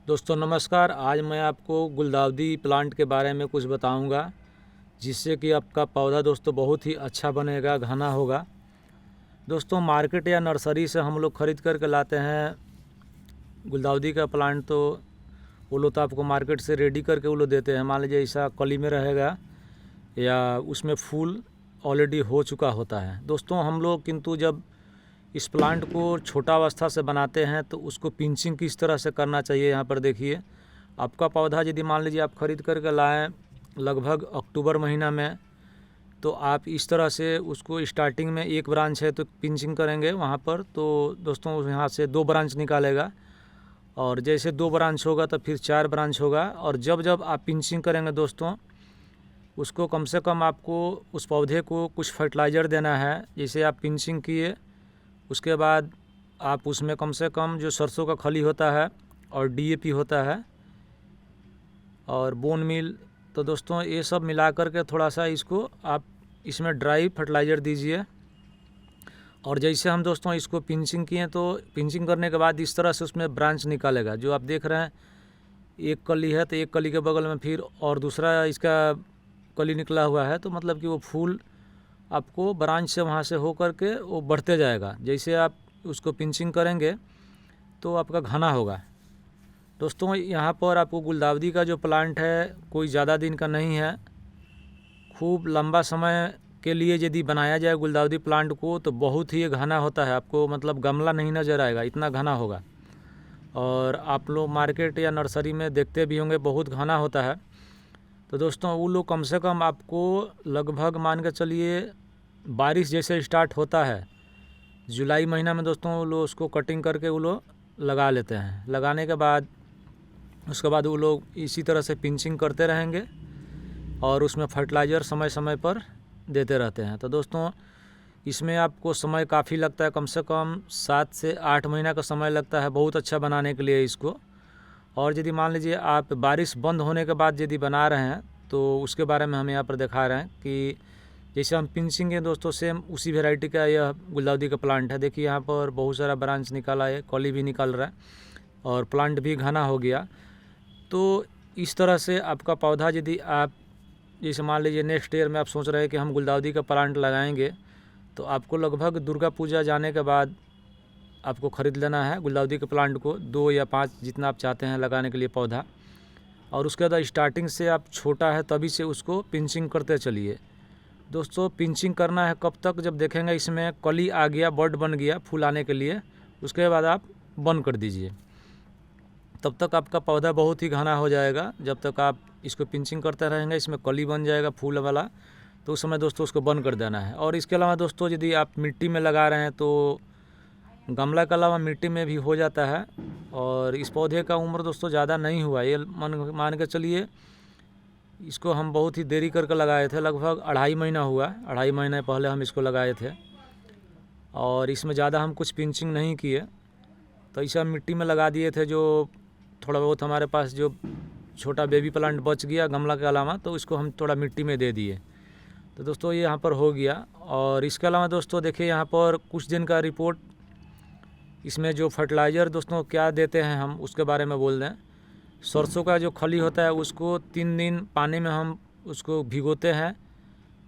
दोस्तों नमस्कार। आज मैं आपको गुलदाउदी प्लांट के बारे में कुछ बताऊंगा, जिससे कि आपका पौधा दोस्तों बहुत ही अच्छा बनेगा, घना होगा। दोस्तों मार्केट या नर्सरी से हम लोग ख़रीद करके लाते हैं गुलदाउदी का प्लांट, तो वो लोग तो आपको मार्केट से रेडी करके वो लोग देते हैं। मान लीजिए ऐसा कली में रहेगा या उसमें फूल ऑलरेडी हो चुका होता है। दोस्तों हम लोग किंतु जब इस प्लांट को छोटा अवस्था से बनाते हैं तो उसको पिंचिंग किस तरह से करना चाहिए। यहाँ पर देखिए, आपका पौधा यदि मान लीजिए आप ख़रीद करके लाएँ लगभग अक्टूबर महीना में, तो आप इस तरह से उसको स्टार्टिंग में एक ब्रांच है तो पिंचिंग करेंगे वहाँ पर, तो दोस्तों यहाँ से 2 ब्रांच निकालेगा, और जैसे 2 ब्रांच होगा तो फिर 4 ब्रांच होगा। और जब जब आप पिंचिंग करेंगे दोस्तों, उसको कम से कम आपको उस पौधे को कुछ फर्टिलाइज़र देना है। जैसे आप पिंचिंग किए, उसके बाद आप उसमें कम से कम जो सरसों का खली होता है और डीएपी होता है और बोन मील, तो दोस्तों ये सब मिला करके थोड़ा सा इसको आप इसमें ड्राई फर्टिलाइज़र दीजिए। और जैसे हम दोस्तों इसको पिंचिंग किए, तो पिंचिंग करने के बाद इस तरह से उसमें ब्रांच निकालेगा। जो आप देख रहे हैं एक कली है, तो एक कली के बगल में फिर और दूसरा इसका कली निकला हुआ है, तो मतलब कि वो फूल आपको ब्रांच से वहाँ से हो करके वो बढ़ते जाएगा। जैसे आप उसको पिंचिंग करेंगे तो आपका घना होगा। दोस्तों यहाँ पर आपको गुलदाउदी का जो प्लांट है कोई ज़्यादा दिन का नहीं है, खूब लंबा समय के लिए यदि बनाया जाए गुलदाउदी प्लांट को तो बहुत ही घना होता है। आपको मतलब गमला नहीं नज़र आएगा, इतना घना होगा। और आप लोग मार्केट या नर्सरी में देखते भी होंगे, बहुत घना होता है। तो दोस्तों वो लोग कम से कम आपको लगभग मान के चलिए बारिश जैसे स्टार्ट होता है जुलाई महीना में, दोस्तों वो लोग उसको कटिंग करके वो लोग लगा लेते हैं। लगाने के बाद उसके बाद वो लोग इसी तरह से पिंचिंग करते रहेंगे और उसमें फर्टिलाइज़र समय समय पर देते रहते हैं। तो दोस्तों इसमें आपको समय काफ़ी लगता है, कम से कम 7 से 8 महीना का समय लगता है बहुत अच्छा बनाने के लिए इसको। और यदि मान लीजिए आप बारिश बंद होने के बाद यदि बना रहे हैं तो उसके बारे में हम यहाँ पर दिखा रहे हैं कि जैसे हम पिंचिंग है दोस्तों, सेम उसी वैरायटी का यह गुलदाउदी का प्लांट है। देखिए यहाँ पर बहुत सारा ब्रांच निकाला है, कली भी निकल रहा है और प्लांट भी घना हो गया। तो इस तरह से आपका पौधा यदि आप जैसे मान लीजिए नेक्स्ट ईयर में आप सोच रहे हैं कि हम गुलदाउदी का प्लांट लगाएंगे, तो आपको लगभग दुर्गा पूजा जाने के बाद आपको ख़रीद लेना है गुलदाउदी के प्लांट को, 2 या 5 जितना आप चाहते हैं लगाने के लिए पौधा। और उसके बाद स्टार्टिंग से आप छोटा है तभी से उसको पिंचिंग करते चलिए। दोस्तों पिंचिंग करना है कब तक, जब देखेंगे इसमें कली आ गया, बड बन गया फूल आने के लिए, उसके बाद आप बंद कर दीजिए। तब तक आपका पौधा बहुत ही घना हो जाएगा। जब तक आप इसको पिंचिंग करते रहेंगे, इसमें कली बन जाएगा फूल वाला, तो उस समय दोस्तों उसको बंद कर देना है। और इसके अलावा दोस्तों यदि आप मिट्टी में लगा रहे हैं तो गमला के अलावा मिट्टी में भी हो जाता है। और इस पौधे का उम्र दोस्तों ज़्यादा नहीं हुआ, ये मान के चलिए इसको हम बहुत ही देरी करके लगाए थे, लगभग 2.5 महीना हुआ, 2.5 महीने पहले हम इसको लगाए थे। और इसमें ज़्यादा हम कुछ पिंचिंग नहीं किए, तो इसे हम मिट्टी में लगा दिए थे। जो थोड़ा बहुत हमारे पास जो छोटा बेबी प्लांट बच गया गमला के अलावा, तो इसको हम थोड़ा मिट्टी में दे दिए। तो दोस्तों ये यहाँ पर हो गया। और इसके अलावा दोस्तों देखिए यहाँ पर कुछ दिन का रिपोर्ट, इसमें जो फर्टिलाइज़र दोस्तों क्या देते हैं हम उसके बारे में बोल दें। सरसों का जो खली होता है उसको 3 दिन पानी में हम उसको भिगोते हैं।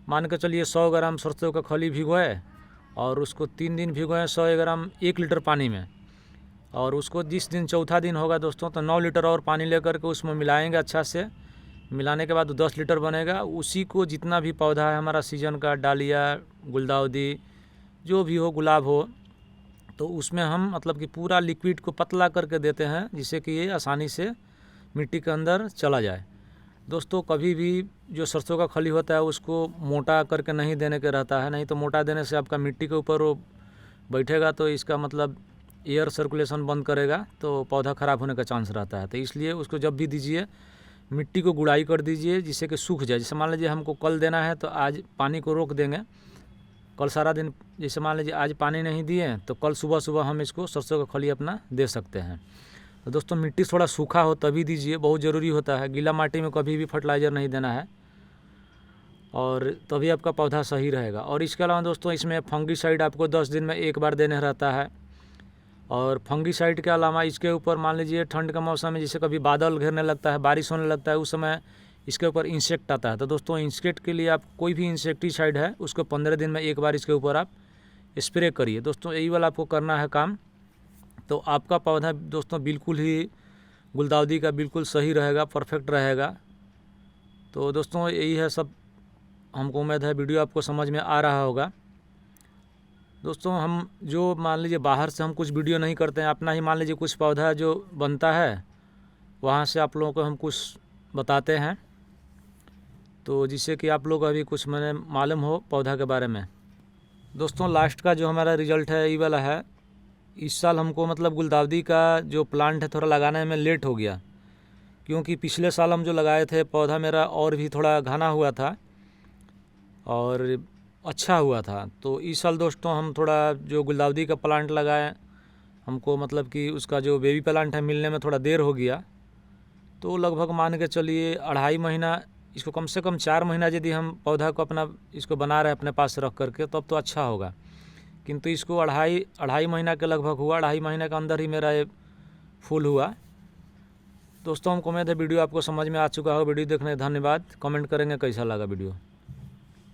मान के चलिए 100 ग्राम सरसों का खली भिगोए और उसको 3 दिन भिगोए 100 ग्राम 1 लीटर पानी में। और उसको जिस दिन चौथा दिन होगा दोस्तों, तो 9 लीटर और पानी लेकर के उसमें मिलाएंगे अच्छा से। मिलाने के बाद 10 लीटर बनेगा। उसी को जितना भी पौधा है हमारा सीजन का, डालिया, गुलदाउदी, जो भी हो, गुलाब हो, तो उसमें हम मतलब कि पूरा लिक्विड को पतला करके देते हैं, जिससे कि ये आसानी से मिट्टी के अंदर चला जाए। दोस्तों कभी भी जो सरसों का खली होता है उसको मोटा करके नहीं देने के रहता है, नहीं तो मोटा देने से आपका मिट्टी के ऊपर वो बैठेगा तो इसका मतलब एयर सर्कुलेशन बंद करेगा, तो पौधा ख़राब होने का चांस रहता है। तो इसलिए उसको जब भी दीजिए मिट्टी को गुड़ाई कर दीजिए, जिससे कि सूख जाए। जैसे मान लीजिए हमको कल देना है तो आज पानी को रोक देंगे, कल सारा दिन, जैसे मान लीजिए आज पानी नहीं दिए तो कल सुबह सुबह हम इसको सरसों का खली अपना दे सकते हैं। तो दोस्तों मिट्टी थोड़ा सूखा हो तभी दीजिए, बहुत ज़रूरी होता है। गीला माटी में कभी भी फर्टिलाइज़र नहीं देना है, और तभी आपका पौधा सही रहेगा। और इसके अलावा दोस्तों इसमें फंगिसाइड आपको 10 दिन में एक बार देने रहता है। और फंगीसाइड के अलावा इसके ऊपर मान लीजिए ठंड का मौसम में जैसे कभी बादल घेरने लगता है, बारिश होने लगता है, उस समय इसके ऊपर इंसेक्ट आता है। तो दोस्तों इंसेक्ट के लिए आप कोई भी इंसेक्टिसाइड है उसको 15 दिन में एक बार इसके ऊपर आप स्प्रे करिए। दोस्तों यही वाला आपको करना है काम, तो आपका पौधा दोस्तों बिल्कुल ही गुलदाउदी का बिल्कुल सही रहेगा, परफेक्ट रहेगा। तो दोस्तों यही है सब, हमको उम्मीद है वीडियो आपको समझ में आ रहा होगा। दोस्तों हम जो मान लीजिए बाहर से हम कुछ वीडियो नहीं करते हैं, अपना ही मान लीजिए कुछ पौधा जो बनता है वहाँ से आप लोगों को हम कुछ बताते हैं, तो जिससे कि आप लोग अभी कुछ मैंने मालूम हो पौधा के बारे में। दोस्तों लास्ट का जो हमारा रिज़ल्ट है ये वाला है। इस साल हमको मतलब गुलदाउदी का जो प्लांट है थोड़ा लगाने में लेट हो गया, क्योंकि पिछले साल हम जो लगाए थे पौधा मेरा और भी थोड़ा घना हुआ था और अच्छा हुआ था। तो इस साल दोस्तों हम थोड़ा जो गुलदाउदी का प्लांट लगाए, हमको मतलब कि उसका जो बेबी प्लांट है मिलने में थोड़ा देर हो गया। तो लगभग मान के चलिए 2.5 महीना, इसको कम से कम 4 महीना यदि हम पौधा को अपना इसको बना रहे हैं अपने पास रख करके, तब तो अच्छा होगा। किंतु इसको 2.5 महीना के लगभग हुआ, 2.5 महीने के अंदर ही मेरा ये फूल हुआ। दोस्तों हमको उम्मीद है वीडियो आपको समझ में आ चुका हो। वीडियो देखने धन्यवाद। कमेंट करेंगे कैसा लगा वीडियो।